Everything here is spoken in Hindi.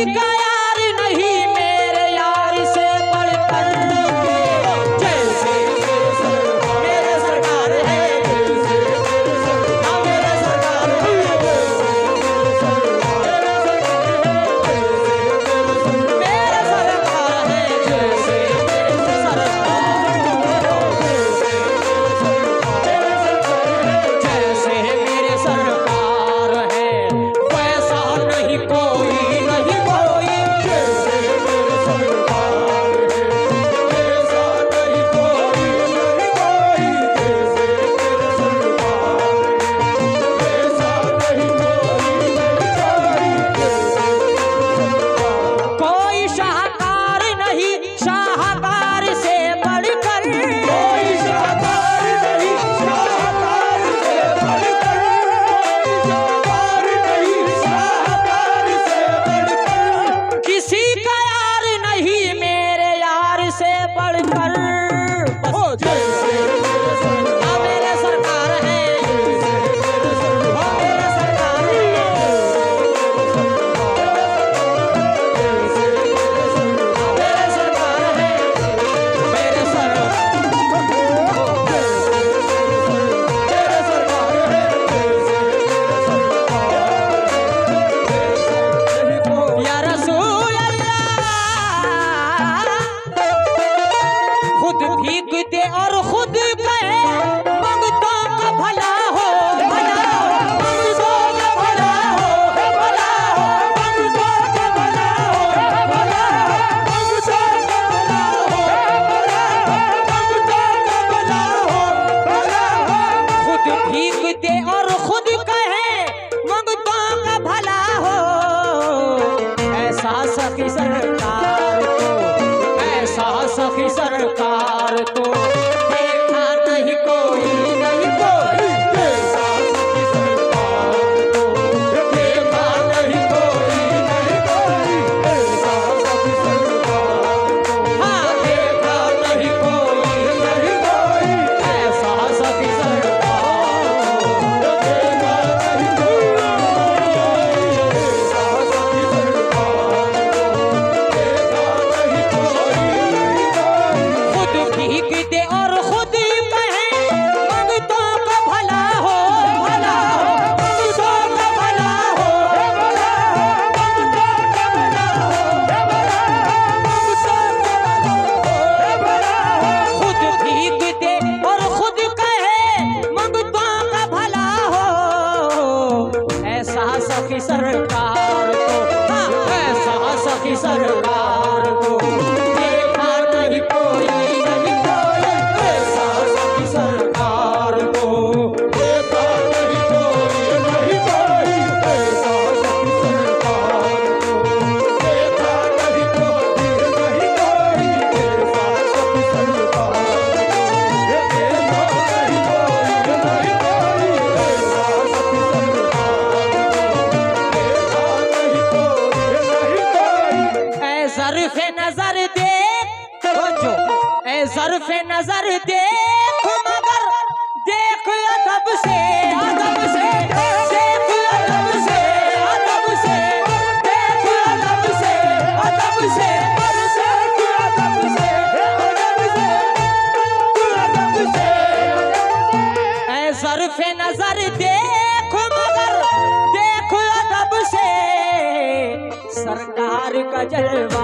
का यार नहीं मेरे यार से बढ़कर जैसे मेरे सरकार है मेरे सरकार है मेरे सरकार है जैसे जैसे मेरे सरकार है वैसा नहीं कोई नहीं कोई जैसे मेरे सरकार है वैसा नहीं कोई नहीं कोई जैसे मेरे सरकार है वैसा नहीं कोई कोई शाहकार नहीं शाहकार से बढ़कर कोई शाहकार नहीं शाहकार से बढ़कर शाहकार नहीं शाहकार से बढ़कर किसी का यार नहीं मेरे यार से बढ़कर जैसे मेरे सरकार है मेरे सरकार है मेरे सरकार है मेरे या रसूल अल्लाह खुद भीख दे और खुद कहे मंगतों का भला हो भला हो मंगतों का भला हो भला हो मंगतों का भला हो भला हो मंगतों का भला हो भला हो मंगतों का भला हो भला हो खुद भीख दे और खुद कहे मंगतों का भला हो ऐसा सखी सरकार को ऐसा सखी सरकार को देखा नहीं कोई नहीं कोई ऐसा सखी सरकार को देखा नहीं कोई नहीं कोई ऐसा सखी सरकार को हाँ देखा नहीं कोई नहीं कोई ऐसा सखी सरकार को देखा नहीं कोई ऐसा सखी सरकार को देखा नहीं कोई नहीं कोई खुद भीख दे और खुद कहे मंगतों का भला हो भला हो मंगतों का भला हो भला हो मंगतों का भला हो भला हो मंगतों का भला हो भला हो खुद भीख दे और खुद कहे मंगतों का भला हो ऐसा सखी सरकार को हाँ ऐसा सखी सरकार को देखा नहीं कोई नहीं कोई ऐसा सखी सरकार को देखा नहीं कोई नहीं कोई ऐसा सखी सरकार को देखा नहीं कोई नहीं कोई ऐसा सखी सरकार को देखा नहीं कोई नहीं कोई ऐसा सखी सरकार को देखा नहीं कोई नहीं कोई ऐ ज़र्फ़े नज़र देख जो ऐ ज़र्फ़े नज़र देख मगर देख अदब से अदब से देख अदब से अदब से देख अदब से अदब से देख अदब से अदब से अदब से ऐ ज़र्फ़े नज़र देख मगर देख अदब से सरकार का जलवा